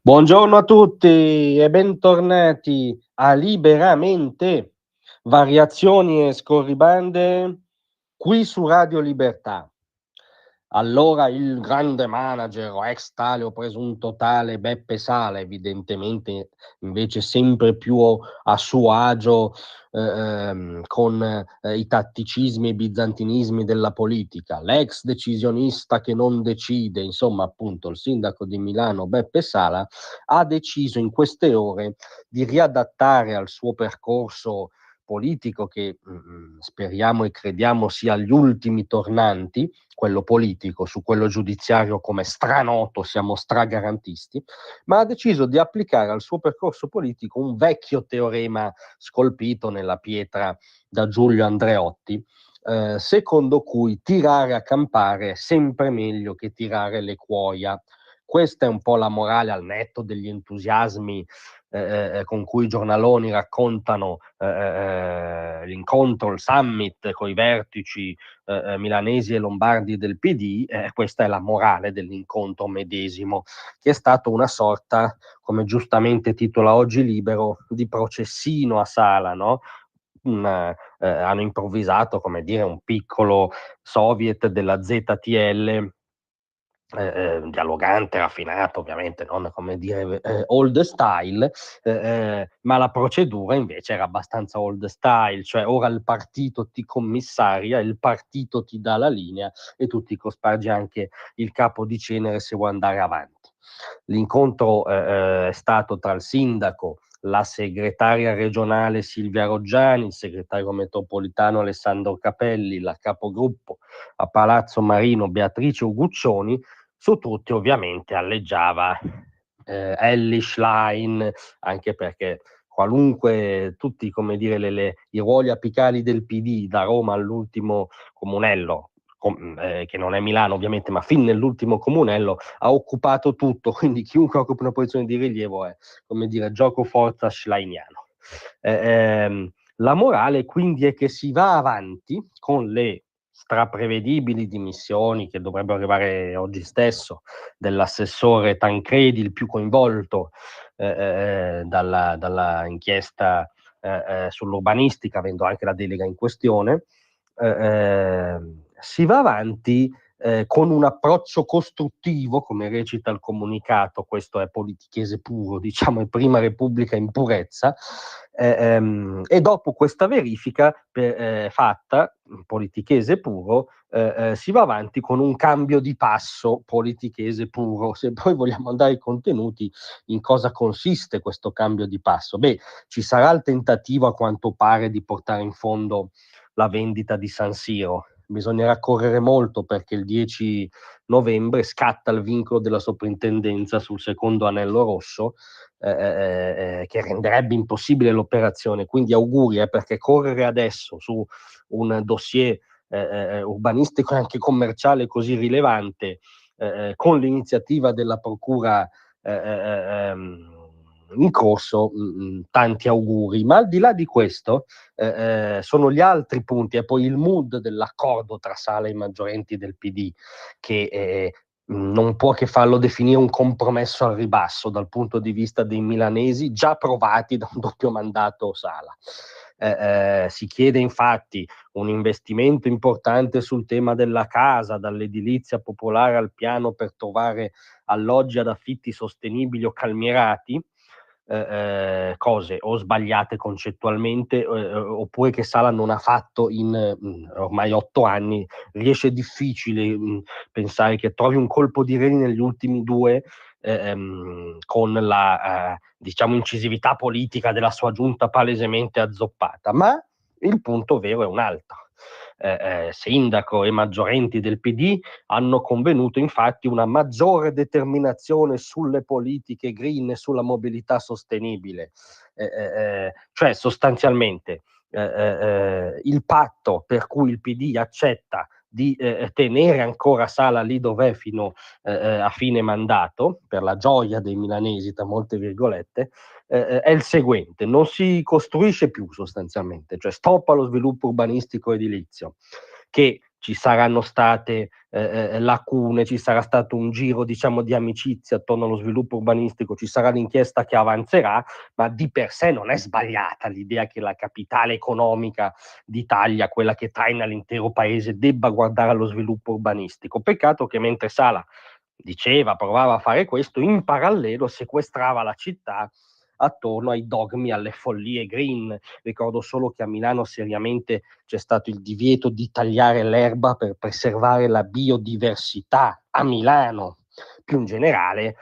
Buongiorno a tutti e bentornati a Liberamente, variazioni e scorribande qui su Radio Libertà. Allora il grande manager o ex tale o presunto tale Beppe Sala, evidentemente invece sempre più a suo agio con i tatticismi e bizantinismi della politica, l'ex decisionista che non decide, insomma appunto il sindaco di Milano Beppe Sala, ha deciso in queste ore di riadattare al suo percorso politico che speriamo e crediamo sia agli ultimi tornanti, quello politico, su quello giudiziario come stranoto siamo stragarantisti, ma ha deciso di applicare al suo percorso politico un vecchio teorema scolpito nella pietra da Giulio Andreotti, secondo cui tirare a campare è sempre meglio che tirare le cuoia. Questa è un po' la morale al netto degli entusiasmi con cui i giornaloni raccontano l'incontro, il summit con i vertici milanesi e lombardi del PD. Questa è la morale dell'incontro medesimo, che è stato una sorta, come giustamente titola oggi Libero, di processino a Sala, no? Hanno improvvisato, come dire, un piccolo soviet della ZTL, dialogante, raffinato, ovviamente non come dire old style, ma la procedura invece era abbastanza old style, cioè ora il partito ti commissaria, il partito ti dà la linea e tu ti cospargi anche il capo di cenere se vuoi andare avanti. L'incontro è stato tra il sindaco, la segretaria regionale Silvia Roggiani, il segretario metropolitano Alessandro Capelli, la capogruppo a Palazzo Marino Beatrice Uguccioni. Su tutti ovviamente alleggiava Elly Schlein, anche perché qualunque, tutti come dire, i ruoli apicali del PD, da Roma all'ultimo comunello, che non è Milano ovviamente, ma fin nell'ultimo comunello, ha occupato tutto, quindi chiunque occupa una posizione di rilievo è, come dire, gioco forza schleiniano. La morale quindi è che si va avanti con le straprevedibili dimissioni che dovrebbero arrivare oggi stesso dell'assessore Tancredi, il più coinvolto dalla inchiesta sull'urbanistica, avendo anche la delega in questione. Si va avanti con un approccio costruttivo, come recita il comunicato. Questo è politichese puro, diciamo, è prima Repubblica in purezza, e dopo questa verifica fatta, politichese puro, si va avanti con un cambio di passo politichese puro. Se poi vogliamo andare ai contenuti, in cosa consiste questo cambio di passo? Beh, ci sarà il tentativo, a quanto pare, di portare in fondo la vendita di San Siro. Bisognerà correre molto perché il 10 novembre scatta il vincolo della soprintendenza sul secondo anello rosso, che renderebbe impossibile l'operazione. Quindi auguri, perché correre adesso su un dossier urbanistico e anche commerciale così rilevante, con l'iniziativa della procura in corso, tanti auguri. Ma al di là di questo, sono gli altri punti e poi il mood dell'accordo tra Sala e i maggiorenti del PD che non può che farlo definire un compromesso al ribasso dal punto di vista dei milanesi già provati da un doppio mandato Sala. Si chiede infatti un investimento importante sul tema della casa, dall'edilizia popolare al piano per trovare alloggi ad affitti sostenibili o calmierati, cose o sbagliate concettualmente, oppure che Sala non ha fatto in ormai 8 anni. Riesce difficile pensare che trovi un colpo di reni negli ultimi due, con la diciamo incisività politica della sua giunta palesemente azzoppata. Ma il punto vero è un altro. Sindaco e maggiorenti del PD hanno convenuto infatti una maggiore determinazione sulle politiche green e sulla mobilità sostenibile, cioè sostanzialmente il patto per cui il PD accetta di tenere ancora Sala lì dov'è fino a fine mandato, per la gioia dei milanesi, tra molte virgolette, è il seguente: non si costruisce più sostanzialmente, cioè stoppa lo sviluppo urbanistico edilizio, che ci saranno state lacune, ci sarà stato un giro, diciamo, di amicizia attorno allo sviluppo urbanistico, ci sarà l'inchiesta che avanzerà, ma di per sé non è sbagliata l'idea che la capitale economica d'Italia, quella che traina l'intero paese, debba guardare allo sviluppo urbanistico. Peccato che mentre Sala provava a fare questo, in parallelo sequestrava la città attorno ai dogmi, alle follie green. Ricordo solo che a Milano seriamente c'è stato il divieto di tagliare l'erba per preservare la biodiversità a Milano. Più in generale,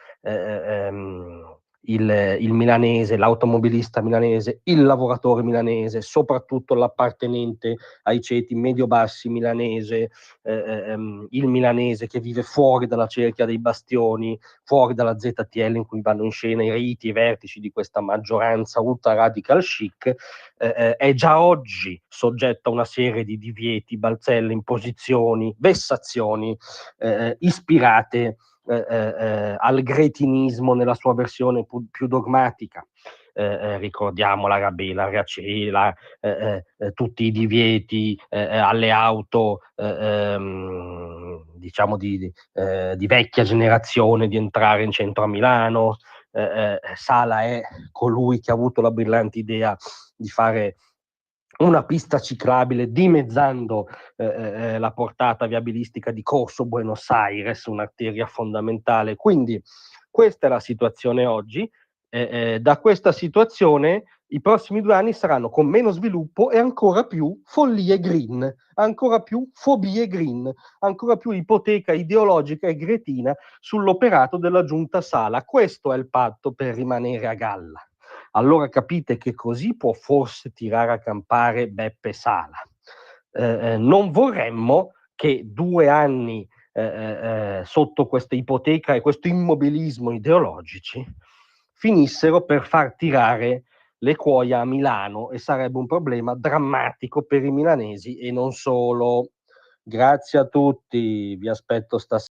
il milanese, l'automobilista milanese, il lavoratore milanese, soprattutto l'appartenente ai ceti medio-bassi milanese, il milanese che vive fuori dalla cerchia dei bastioni, fuori dalla ZTL in cui vanno in scena i riti e i vertici di questa maggioranza ultra radical chic, è già oggi soggetta a una serie di divieti, balzelle, imposizioni, vessazioni ispirate al gretinismo nella sua versione più dogmatica. Ricordiamo la Rabela, Riacela, tutti i divieti alle auto, diciamo di vecchia generazione di entrare in centro a Milano. Sala è colui che ha avuto la brillante idea di fare una pista ciclabile dimezzando la portata viabilistica di Corso Buenos Aires, un'arteria fondamentale. Quindi questa è la situazione oggi. Da questa situazione i prossimi 2 anni saranno con meno sviluppo e ancora più follie green, ancora più fobie green, ancora più ipoteca ideologica e gretina sull'operato della giunta Sala. Questo è il patto per rimanere a galla. Allora capite che così può forse tirare a campare Beppe Sala. Non vorremmo che 2 anni sotto questa ipoteca e questo immobilismo ideologici finissero per far tirare le cuoia a Milano, e sarebbe un problema drammatico per i milanesi e non solo. Grazie a tutti, vi aspetto stasera.